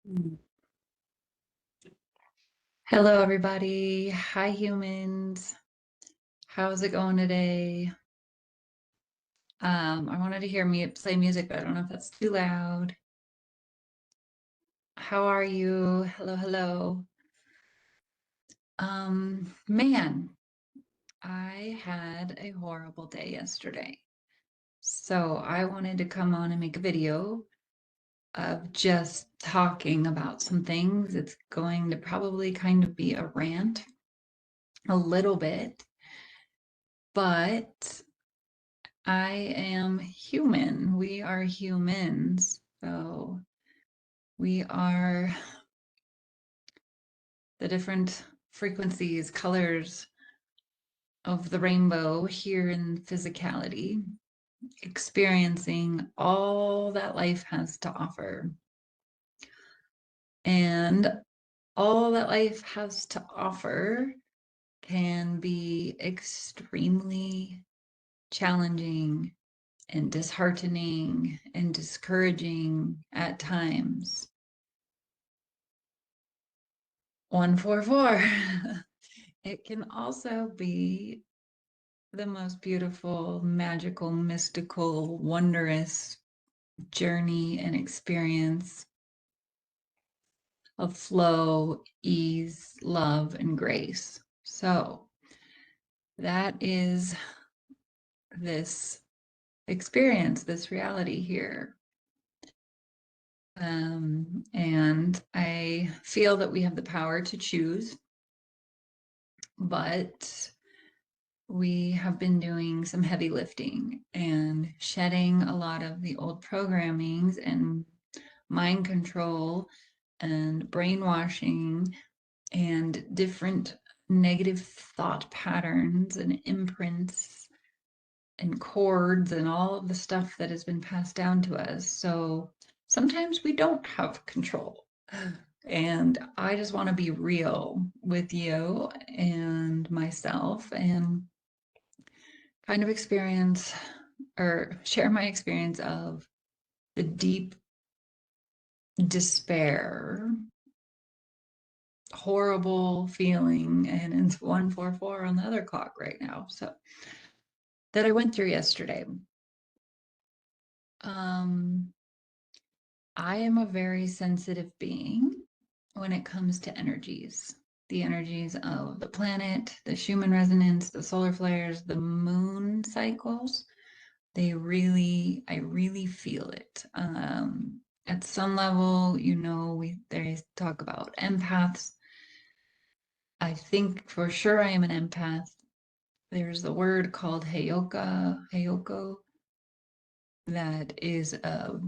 Mm. Hello, everybody. Hi, humans. How's it going today? I wanted to hear me play music, but I don't know if that's too loud. How are you? Hello, hello. Man, I had a horrible day yesterday. So I wanted to come on and make a video of just talking about some things. It's going to probably kind of be a rant a little bit, but I am human. We are humans. So we are the different frequencies, colors of the rainbow here in physicality, experiencing all that life has to offer. And all that life has to offer can be extremely challenging and disheartening and discouraging at times. 144. It can also be the most beautiful, magical, mystical, wondrous journey and experience of flow, ease, love, and grace. So that is this experience, this reality here. And I feel that we have the power to choose, but we have been doing some heavy lifting and shedding a lot of the old programmings and mind control and brainwashing and different negative thought patterns and imprints and cords and all of the stuff that has been passed down to us. So sometimes we don't have control. And I just want to be real with you and myself and kind of experience or share my experience of the deep despair, horrible feeling, and it's 144 on the other clock right now. So that I went through yesterday. Um, I am a very sensitive being when it comes to energies. The energies of the planet, the Schumann resonance, the solar flares, the moon cycles. I really feel it. At some level, they talk about empaths. I think for sure I am an empath. There's the word called Heyoka, that is a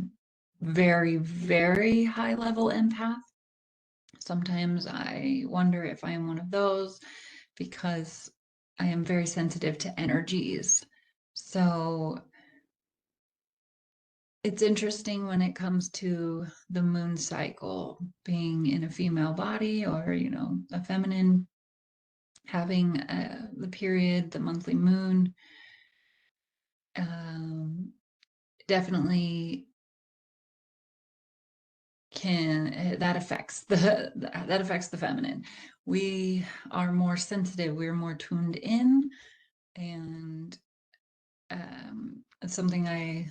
very, very high level empath. Sometimes I wonder if I am one of those because I am very sensitive to energies. So it's interesting when it comes to the moon cycle being in a female body or, a feminine having the period, the monthly moon. Um, Definitely that affects the feminine. We are more sensitive, we're more tuned in, and it's something I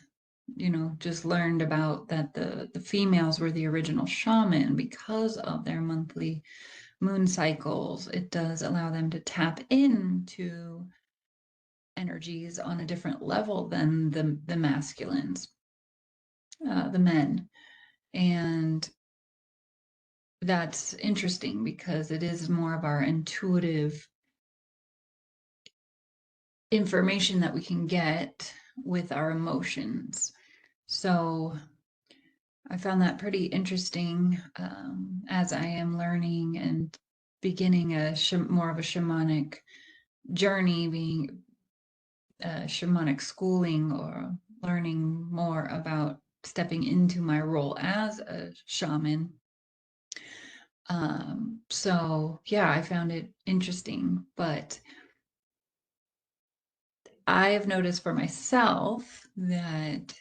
just learned about, that the females were the original shaman because of their monthly moon cycles. It does allow them to tap into energies on a different level than the masculines, the men. And that's interesting because it is more of our intuitive information that we can get with our emotions. So I found that pretty interesting, as I am learning and beginning more of a shamanic journey, being shamanic schooling or learning more about stepping into my role as a shaman. So yeah, I found it interesting, but I've noticed for myself that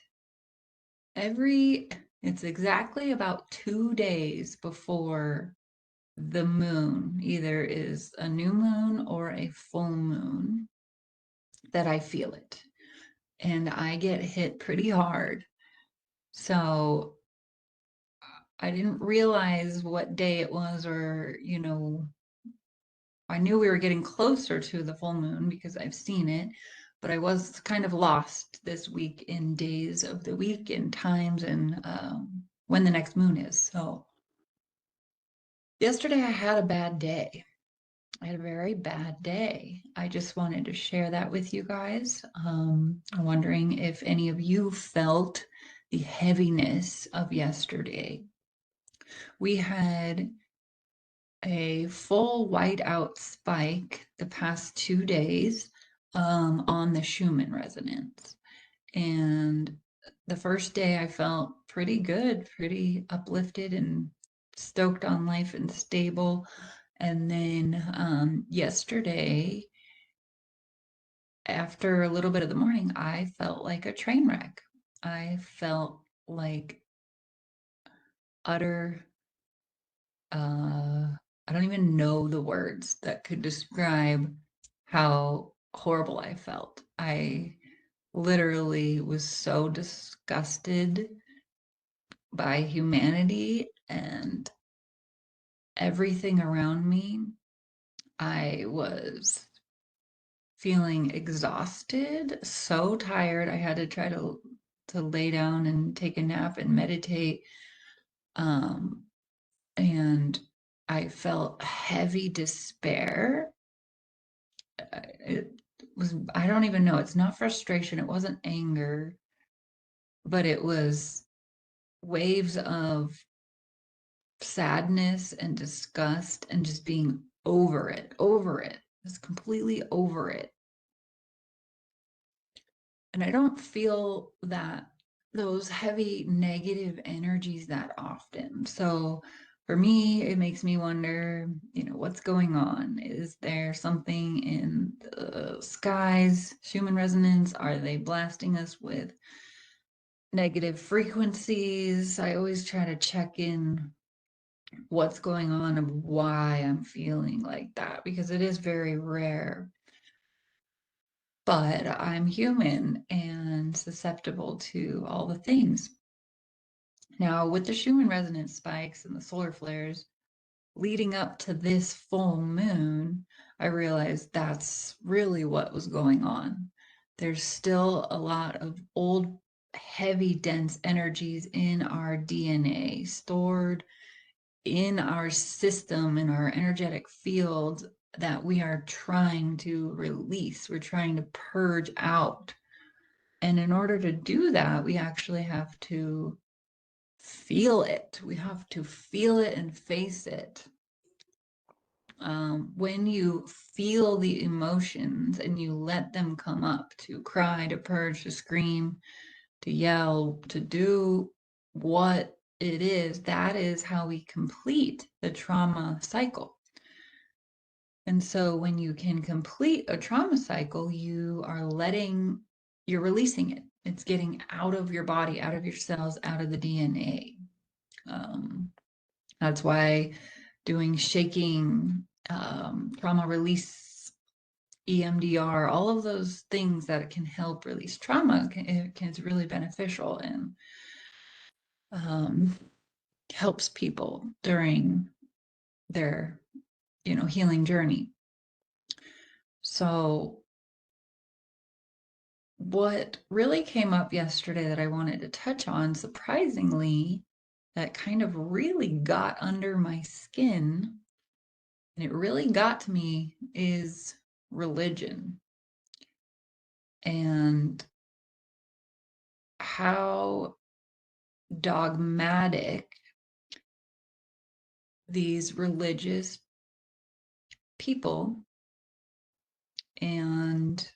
every It's exactly about 2 days before the moon either is a new moon or a full moon that I feel it. And I get hit pretty hard. So I didn't realize what day it was, or, I knew we were getting closer to the full moon because I've seen it, but I was kind of lost this week in days of the week and times and when the next moon is. So yesterday I had a bad day. I had a very bad day. I just wanted to share that with you guys. I'm wondering if any of you felt the heaviness of yesterday. We had a full whiteout spike the past 2 days on the Schumann resonance. And the first day I felt pretty good, pretty uplifted and stoked on life and stable. And then yesterday, after a little bit of the morning, I felt like a train wreck. I felt like utter, I don't even know the words that could describe how horrible I felt. I literally was so disgusted by humanity and everything around me. I was feeling exhausted, so tired. I had to try to lay down and take a nap and meditate. Um, and I felt heavy despair. It was, I don't even know, it's not frustration, it wasn't anger, but it was waves of sadness and disgust and just being over it, just completely over it. And I don't feel that those heavy negative energies that often. So for me, it makes me wonder, what's going on? Is there something in the skies, Schumann resonance? Are they blasting us with negative frequencies? I always try to check in what's going on and why I'm feeling like that, because it is very rare. But I'm human and susceptible to all the things. Now, with the Schumann resonance spikes and the solar flares leading up to this full moon, I realized that's really what was going on. There's still a lot of old, heavy, dense energies in our DNA stored in our system, in our energetic field, that we are trying to release. We're trying to purge out. And in order to do that, we actually have to feel it. We have to feel it and face it. When you feel the emotions and you let them come up, to cry, to purge, to scream, to yell, to do what it is, that is how we complete the trauma cycle. And so when you can complete a trauma cycle, you're releasing it. It's getting out of your body, out of your cells, out of the DNA. That's why doing shaking, trauma release, EMDR, all of those things that can help release trauma is really beneficial and helps people during their healing journey. So what really came up yesterday that I wanted to touch on, surprisingly, that kind of really got under my skin and it really got to me, is religion and how dogmatic these religious people and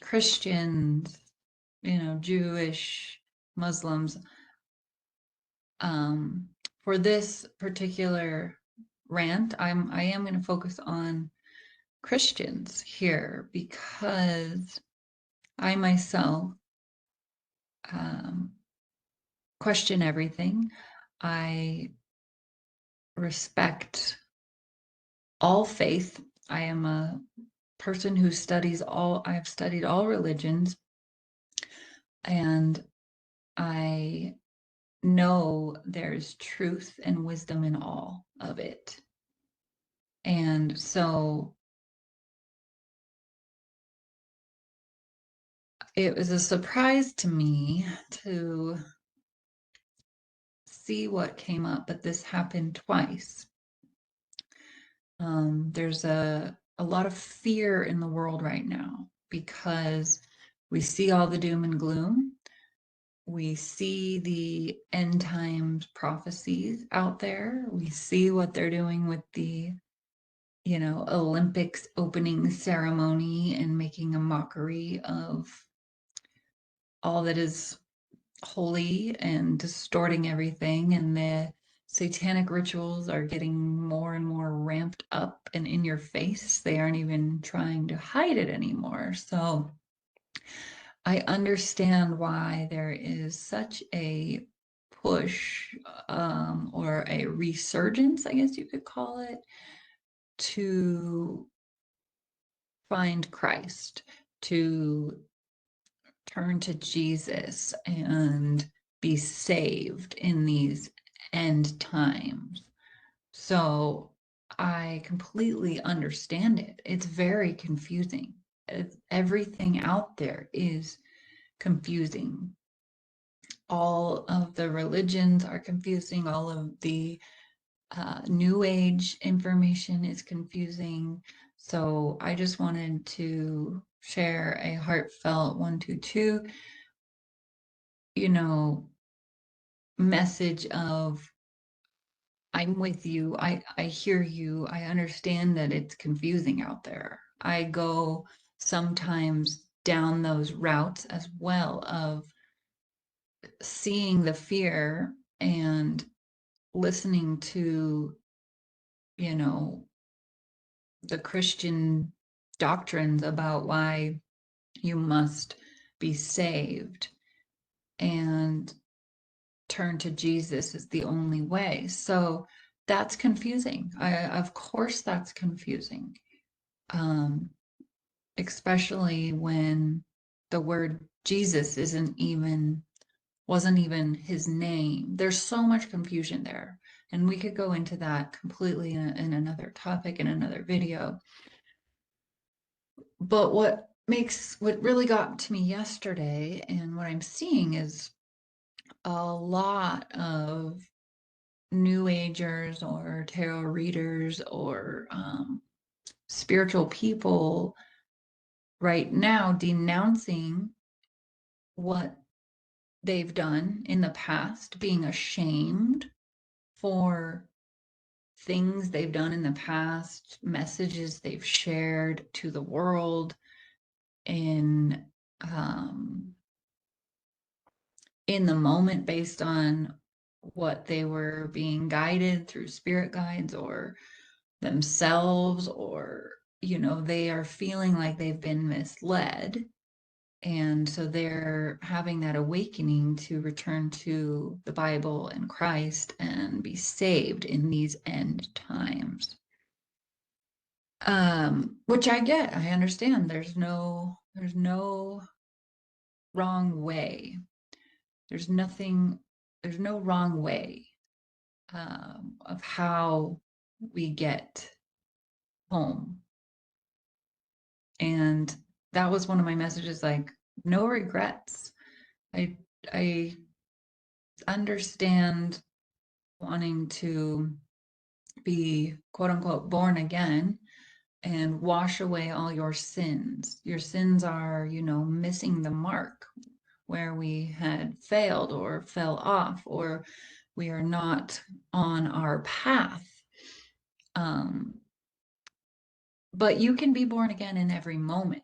Christians, Jewish, Muslims, for this particular rant, I am going to focus on Christians here because I myself um, question everything. I respect all faith. I am a person who studies all, I've studied all religions, and I know there's truth and wisdom in all of it. And so it was a surprise to me to see what came up, but this happened twice. There's a lot of fear in the world right now because we see all the doom and gloom. We see the end times prophecies out there. We see what they're doing with the, Olympics opening ceremony and making a mockery of all that is holy and distorting everything. And the satanic rituals are getting more and more ramped up and in your face. They aren't even trying to hide it anymore. So I understand why there is such a push, or a resurgence, I guess you could call it, to find Christ, to turn to Jesus and be saved in these end times. So I completely understand it. It's very confusing. Everything out there is confusing. All of the religions are confusing. All of the new age information is confusing. So I just wanted to share a heartfelt 122, message of I'm with you. I hear you. I understand that it's confusing out there. I go sometimes down those routes as well of seeing the fear and listening to, you know, the Christian doctrines about why you must be saved and turn to Jesus is the only way. So that's confusing. Of course, that's confusing, um, especially when the word Jesus wasn't even his name. There's so much confusion there, and we could go into that completely in another topic in another video. But what really got to me yesterday and what I'm seeing is a lot of new agers or tarot readers or spiritual people right now denouncing what they've done in the past, being ashamed for things they've done in the past, messages they've shared to the world in um, in the moment based on what they were being guided through spirit guides or themselves, or they are feeling like they've been misled, and so they're having that awakening to return to the Bible and Christ and be saved in these end times. Which I get. I understand. There's no wrong way. There's no wrong way, of how we get home. And that was one of my messages, like, no regrets. I understand wanting to be quote unquote born again and wash away all your sins. Your sins are, missing the mark where we had failed or fell off, or we are not on our path. But you can be born again in every moment.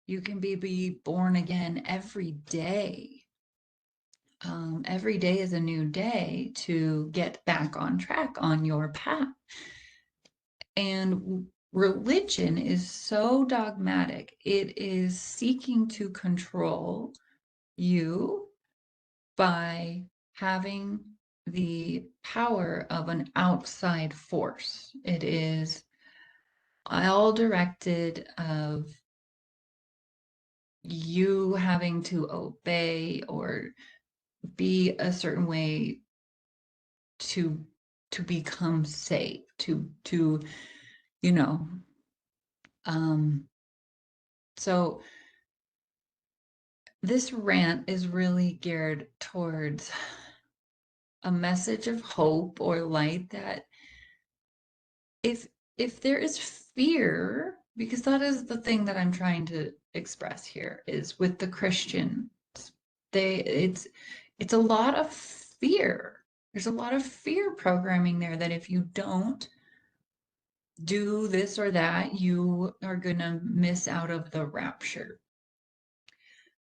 You can be born again every day. Every day is a new day to get back on track on your path. And religion is so dogmatic. It is seeking to control you by having the power of an outside force. It is all directed of you having to obey or be a certain way to become safe, to you know. So this rant is really geared towards a message of hope or light, that if there is fear, because that is the thing that I'm trying to express here, is with the Christians, it's a lot of fear. There's a lot of fear programming there, that if you don't do this or that, you are gonna miss out of the rapture.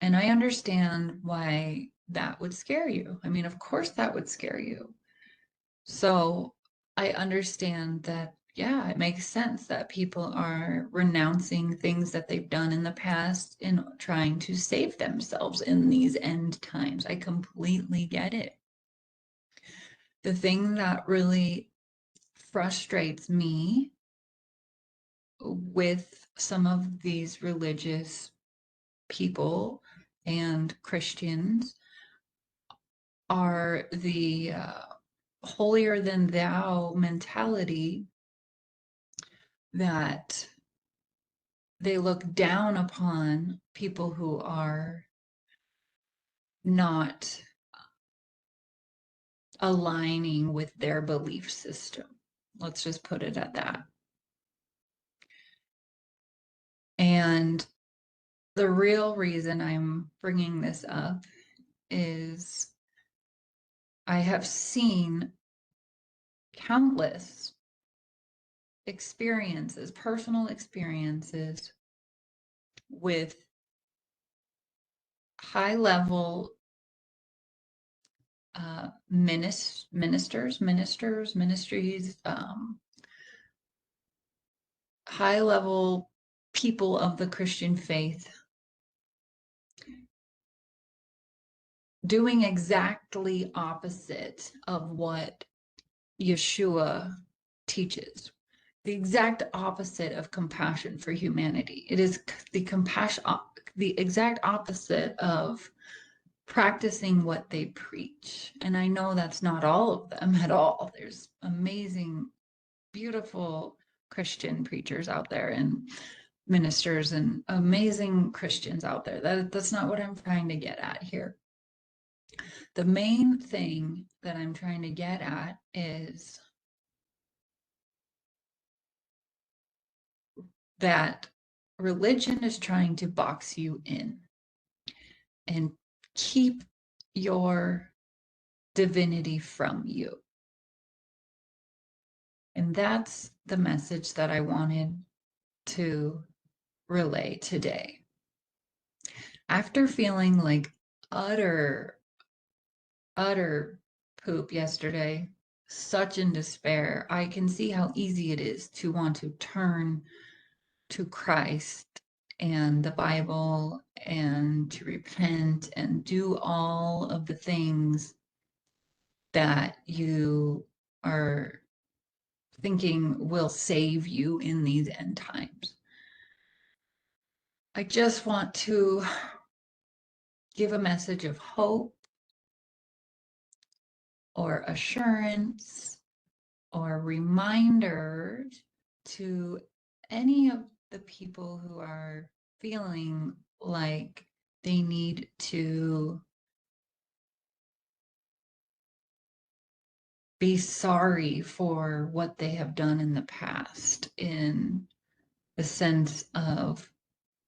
And I understand why that would scare you. I mean, of course that would scare you. So I understand that, yeah, it makes sense that people are renouncing things that they've done in the past in trying to save themselves in these end times. I completely get it. The thing that really frustrates me with some of these religious people and Christians are the holier than thou mentality, that they look down upon people who are not aligning with their belief system. Let's just put it at that. And the real reason I'm bringing this up is I have seen countless experiences, personal experiences, with high level ministries, high level people of the Christian faith doing exactly opposite of what Yeshua teaches. The exact opposite of compassion for humanity. It is the exact opposite of practicing what they preach. And I know that's not all of them at all. There's amazing, beautiful Christian preachers out there and ministers and amazing Christians out there. That's not what I'm trying to get at here. The main thing that I'm trying to get at is that religion is trying to box you in and keep your divinity from you. And that's the message that I wanted to relay today. After feeling like utter poop yesterday, such in despair, I can see how easy it is to want to turn to Christ and the Bible and to repent and do all of the things that you are thinking will save you in these end times. I just want to give a message of hope or assurance or reminders to any of the people who are feeling like they need to be sorry for what they have done in the past, in the sense of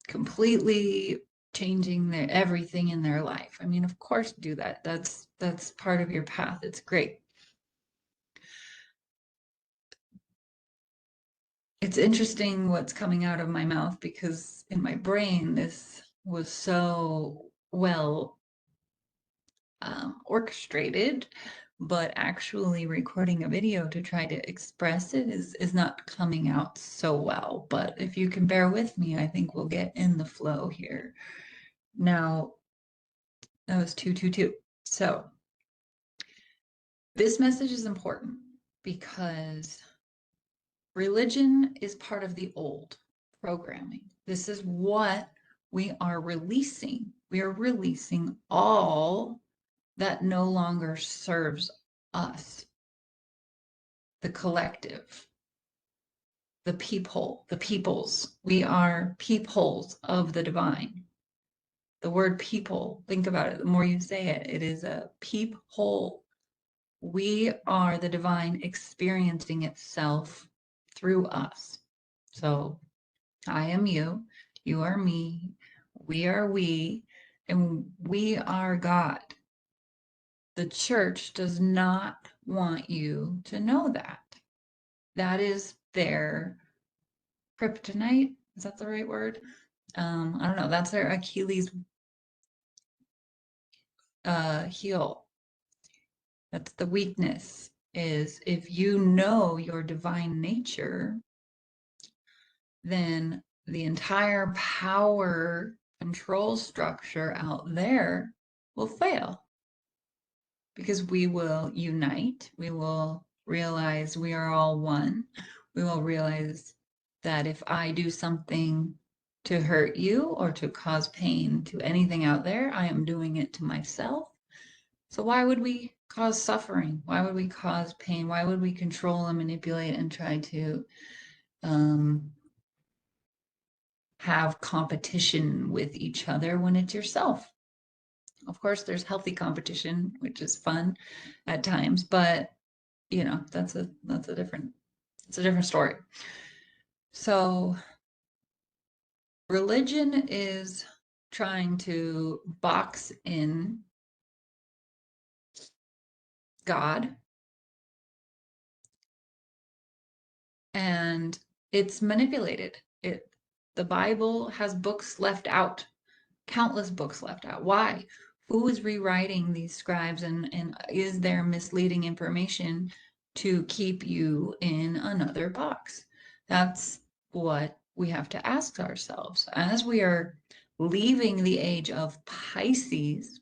completely changing their everything in their life. I mean, of course, do that. That's part of your path. It's great. It's interesting what's coming out of my mouth, because in my brain, this was so well orchestrated, but actually recording a video to try to express it is not coming out so well. But if you can bear with me, I think we'll get in the flow here. Now, that was 222. So this message is important because religion is part of the old programming. This is what we are releasing. We are releasing all that no longer serves us, the collective, the peephole, the peoples. We are peepholes of the divine. The word people, think about it. The more you say it, it is a peephole. We are the divine experiencing itself through us. So I am you, you are me, we are we, and we are God. The church does not want you to know that. That is their kryptonite. Is that the right word? I don't know. That's their Achilles heel. That's the weakness, is if you know your divine nature, then the entire power control structure out there will fail, because we will unite. We will realize we are all one. We will realize that if I do something to hurt you or to cause pain to anything out there, I am doing it to myself. So why would we cause suffering? Why would we cause pain? Why would we control and manipulate and try to have competition with each other when it's yourself? Of course, there's healthy competition, which is fun at times, but you know, that's a different story. So religion is trying to box in God, and it's manipulated. The Bible has books left out, countless books left out. Why? Who is rewriting these scribes, and is there misleading information to keep you in another box? That's what we have to ask ourselves as we are leaving the age of Pisces.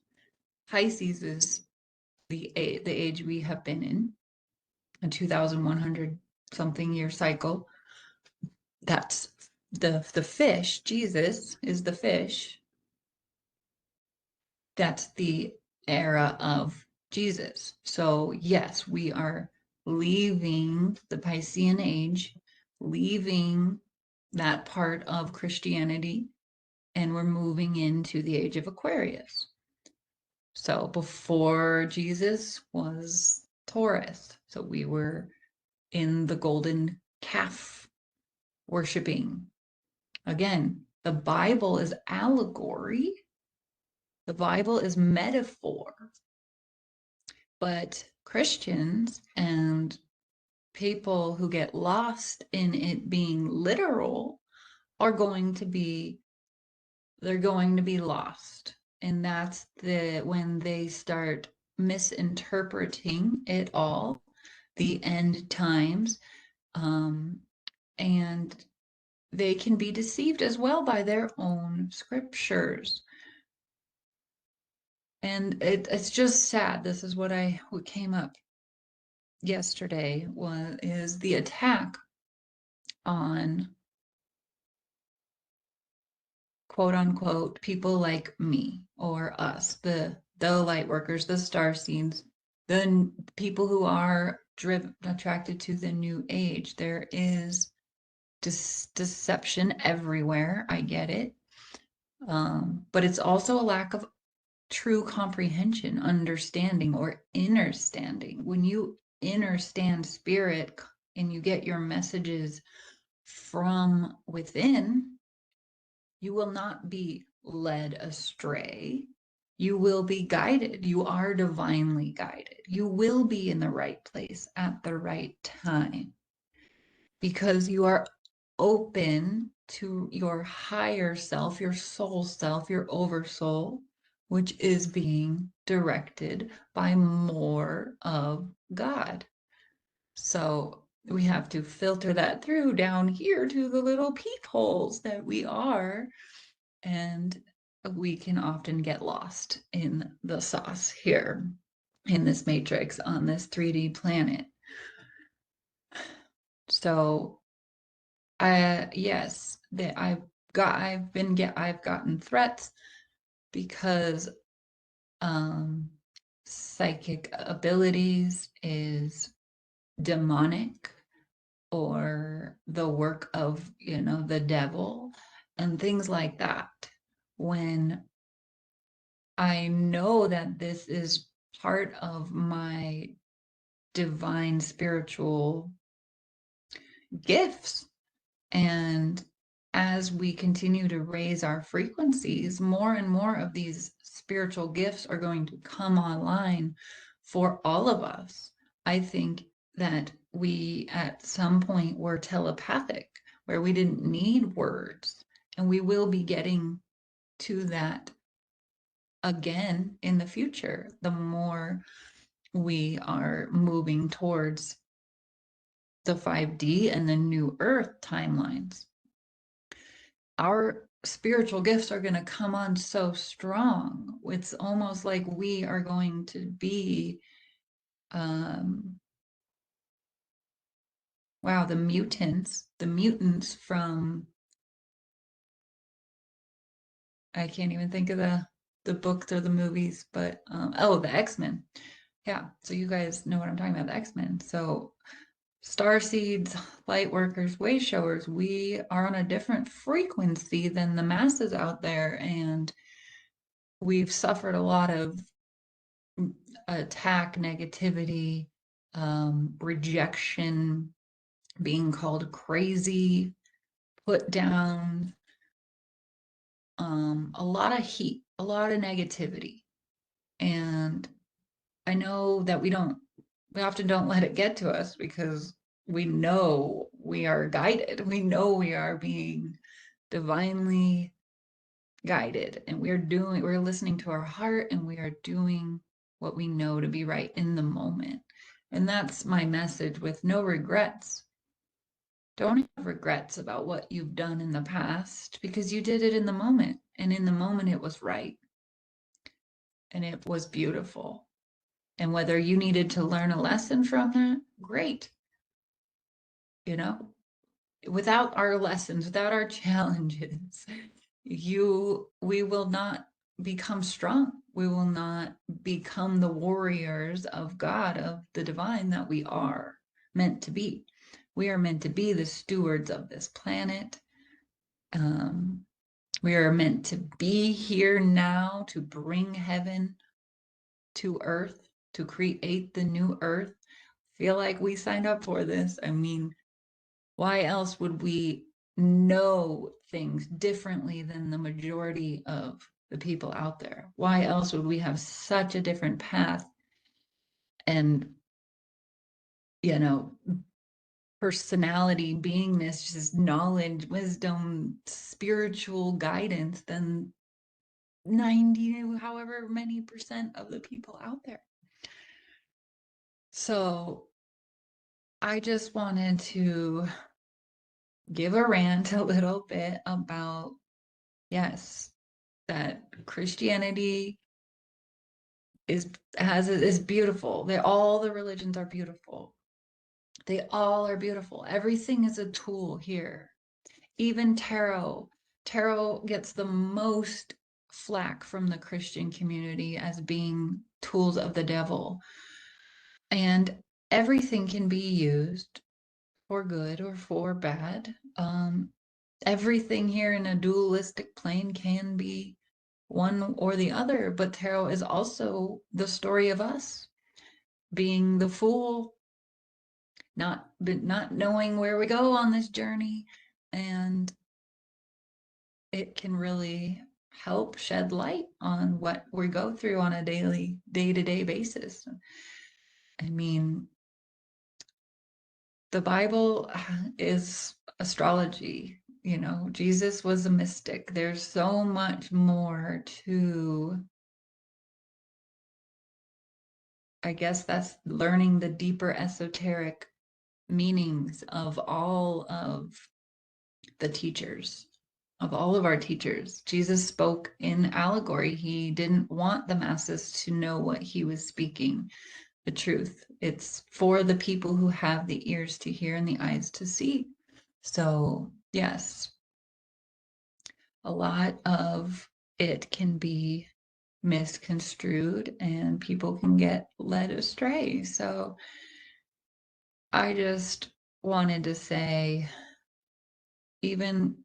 Pisces is the age we have been in, a 2,100 something year cycle. That's the fish. Jesus is the fish. That's the era of Jesus. So yes, we are leaving the Piscean age, leaving that part of Christianity, and we're moving into the age of Aquarius. So before Jesus was Taurus. So we were in the golden calf worshiping. Again, the Bible is allegory. The Bible is metaphor. But Christians and people who get lost in it being literal are going to be, they're going to be lost. And that's when they start misinterpreting it all, the end times, and they can be deceived as well by their own scriptures. And it's just sad. This is what came up yesterday, is the attack on quote unquote people like me or us, the light workers, the star seeds, the people who are attracted to the new age. There is deception everywhere. I get it. But it's also a lack of true comprehension, understanding, or inner standing. When you understand spirit and you get your messages from within, you will not be led astray. You will be guided. You are divinely guided. You will be in the right place at the right time, because you are open to your higher self, your soul self, your oversoul, which is being directed by more of God. So we have to filter that through down here to the little peepholes that we are, and we can often get lost in the sauce here in this matrix on this 3D planet. So yes, that I've gotten threats because psychic abilities is demonic or the work of, the devil and things like that. When I know that this is part of my divine spiritual gifts. And as we continue to raise our frequencies, more and more of these spiritual gifts are going to come online for all of us. I think that we at some point were telepathic, where we didn't need words. And we will be getting to that again in the future, the more we are moving towards the 5D and the new earth timelines. Our spiritual gifts are going to come on so strong. It's almost like we are going to be, wow, the mutants from, I can't even think of the books or the movies, but the X-Men. Yeah, so you guys know what I'm talking about, the X-Men. So star seeds, light workers, way showers, we are on a different frequency than the masses out there, and we've suffered a lot of attack, negativity, rejection, being called crazy, put down, a lot of heat, a lot of negativity. And I know that we often don't let it get to us because we know we are guided. We know we are being divinely guided, and we're listening to our heart, and we are doing what we know to be right in the moment. And that's my message, with no regrets. Don't have regrets about what you've done in the past, because you did it in the moment, and in the moment it was right and it was beautiful. And whether you needed to learn a lesson from that, great. You know, without our lessons, without our challenges, we will not become strong. We will not become the warriors of God, of the divine that we are meant to be. We are meant to be the stewards of this planet. We are meant to be here now to bring heaven to earth, to create the new earth. Feel like we signed up for this. I mean, why else would we know things differently than the majority of the people out there? Why else would we have such a different path and, personality, beingness, just knowledge, wisdom, spiritual guidance than 90, however many percent of the people out there? So I just wanted to give a rant a little bit about, yes, that Christianity is beautiful. All the religions are beautiful. They all are beautiful. Everything is a tool here. Even tarot. Tarot gets the most flack from the Christian community as being tools of the devil. And everything can be used for good or for bad. Everything here in a dualistic plane can be one or the other, but tarot is also the story of us being the fool, not knowing where we go on this journey, and it can really help shed light on what we go through on a day-to-day basis. I mean, the Bible is astrology. Jesus was a mystic. There's so much more to, I guess that's learning the deeper esoteric meanings of all of the teachers. of all of our teachers. Jesus spoke in allegory. He didn't want the masses to know what he was speaking, the truth. It's for the people who have the ears to hear and the eyes to see. So, yes, a lot of it can be misconstrued and people can get led astray. So, I just wanted to say, even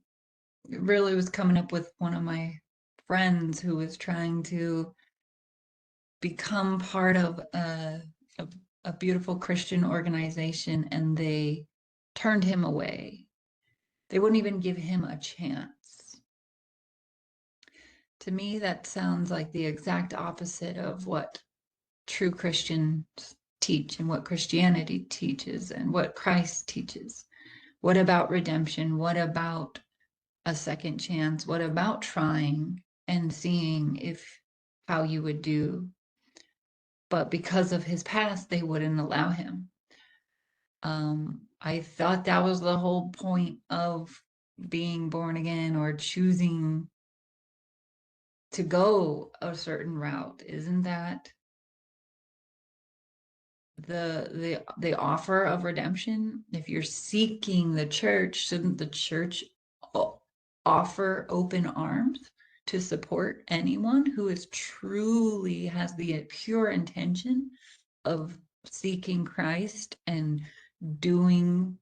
really was coming up with one of my friends who was trying to become part of a beautiful Christian organization, and they turned him away. They wouldn't even give him a chance. To me, that sounds like the exact opposite of what true Christians teach and what Christianity teaches and what Christ teaches. What about redemption? What about a second chance? What about trying and seeing if how you would do? But because of his past, they wouldn't allow him. I thought that was the whole point of being born again or choosing to go a certain route. Isn't that the offer of redemption? If you're seeking the church, shouldn't the church offer open arms to support anyone who is truly has the pure intention of seeking Christ and doing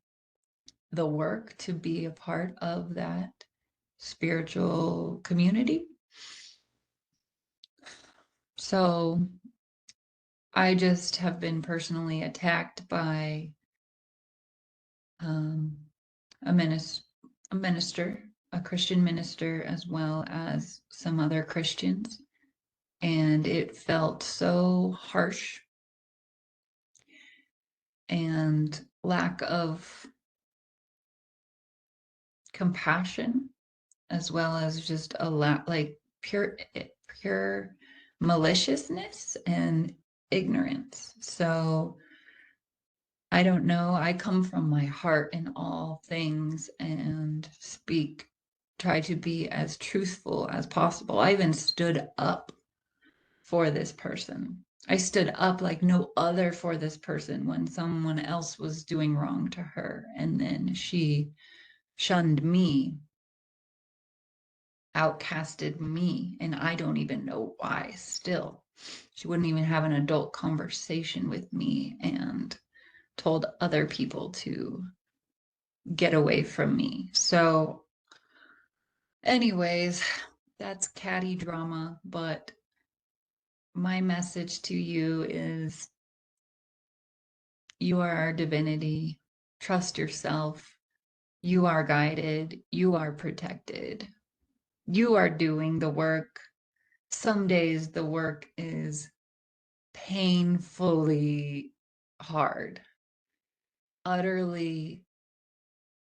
the work to be a part of that spiritual community? So I just have been personally attacked by um, a, a minister, a Christian minister, as well as some other Christians. And it felt so harsh and lack of compassion, as well as just a lot like pure maliciousness and ignorance. So I don't know. I come from my heart in all things and try to be as truthful as possible. I even stood up for this person. I stood up like no other for this person when someone else was doing wrong to her. And then she shunned me, outcasted me, and I don't even know why still. She wouldn't even have an adult conversation with me and told other people to get away from me. So, anyways, that's catty drama, but my message to you is you are our divinity. Trust yourself. You are guided. You are protected. You are doing the work. Some days the work is painfully hard, utterly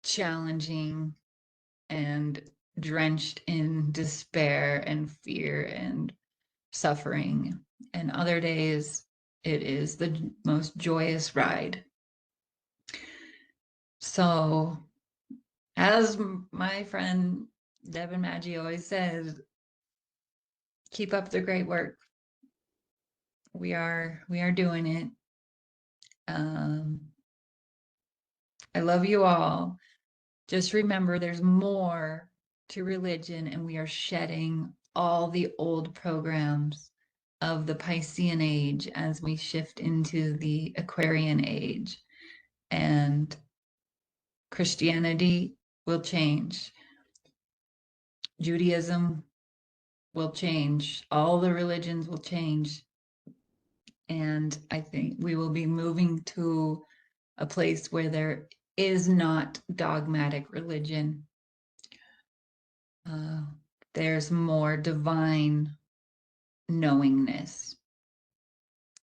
challenging, and drenched in despair and fear and suffering. And other days, it is the most joyous ride. So, as my friend Devin Maggi always says, keep up the great work. We are doing it. I love you all. Just remember there's more to religion, and we are shedding all the old programs of the Piscean age as we shift into the Aquarian age. And Christianity will change. Judaism will change. All the religions will change. And I think we will be moving to a place where there is not dogmatic religion. Uh, there's more divine knowingness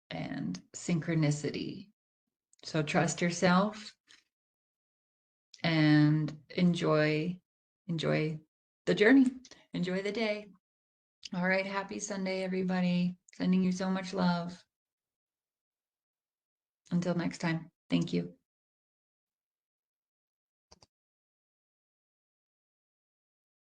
and synchronicity. So trust yourself and enjoy the journey. Enjoy the day. All right, happy Sunday, everybody. Sending you so much love. Until next time, thank you.